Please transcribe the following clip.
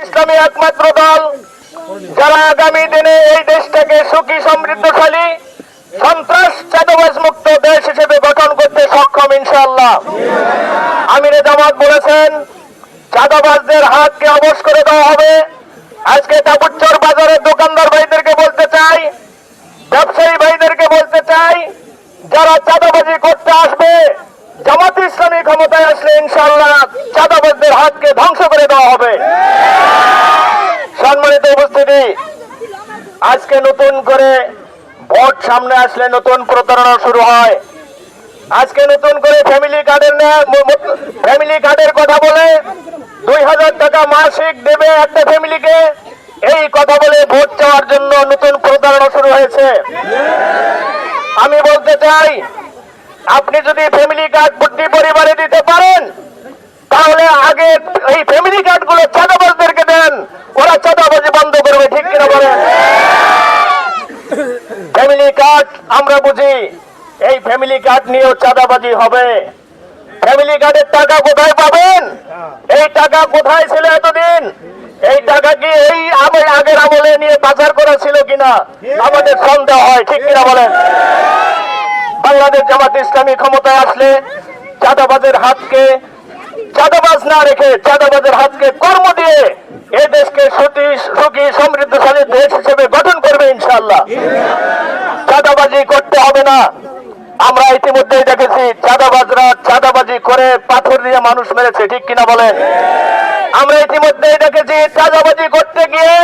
ইসলামী একমাত্র দল যারা আগামী দিনে এই দেশটাকে সুখী সমৃদ্ধশালী সন্ত্রাস চাঁদাবাজ মুক্ত দেশ হিসেবে গঠন করতে সক্ষম ইনশাআল্লাহ। আমিরে জামাত বলেছেন চাঁদাবাজদের হাতকে অবশ করে দেওয়া হবে। আজকে তাবুচ্চর বাজারের দোকানদার ভাইদেরকে বলতে চাই, ব্যবসায়ী ভাইদেরকে বলতে চাই, যারা চাঁদাবাজি করতে আসবে জামাত ইসলামী ক্ষমতায় আসলে ইনশাআল্লাহ চাঁদাবাজদের হাতকে ধ্বংস করে দেওয়া হবে। সম্মানিত উপস্থিতি, আজকে নতুন করে ভোট সামনে আসলে নতুন প্রতারণা শুরু হয়। আজকে নতুন করে ফ্যামিলি কার্ডের কথা বলে 2000 টাকা মাসিক দেবে একটা ফ্যামিলিকে, এই কথা বলে ভোট চাওয়ার জন্য নতুন প্রতারণা শুরু হয়েছে। আমি বলতে চাই, আপনি যদি ফ্যামিলি কার্ড প্রতি পরিবারে দিতে পারেন তাহলে আগে এই ফ্যামিলি কার্ড গুলো চাঁদাবাজদেরকে দেন, ওরা চাঁদাবাজি বন্ধ করবে, ঠিক কিনা বলেন? ফ্যামিলি কার্ড আমরা বুঝি, এই ফ্যামিলি কার্ড নিয়েও চাঁদাবাজি হবে। ফ্যামিলি কার্ডের টাকা কোথায় পাবেন? এই টাকা কোথায় ছিল এতদিন? এই টাকা কি এই আগের আমলে নিয়ে পাচার করা ছিল কিনা আমাদের সন্দেহ হয়, ঠিক কিনা বলেন? বাংলাদেশ জামাত ইসলামী ক্ষমতায় আসলে চাঁদাবাজের হাতকে চাঁদাবাজ না রেখে চাঁদাবাজের হাতকে কর্ম দিয়ে এই দেশকে সুখী সমৃদ্ধশালী দেশ হিসেবে গঠন করবে ইনশাআল্লাহ। চাঁদাবাজি করতে হবে না। আমরা ইতিমধ্যেই দেখেছি চাঁদাবাজরা চাঁদাবাজি করে পাথর দিয়ে মানুষ মেরেছে, ঠিক কিনা বলেন? আমরা ইতিমধ্যেই দেখেছি চাঁদাবাজি করতে গিয়ে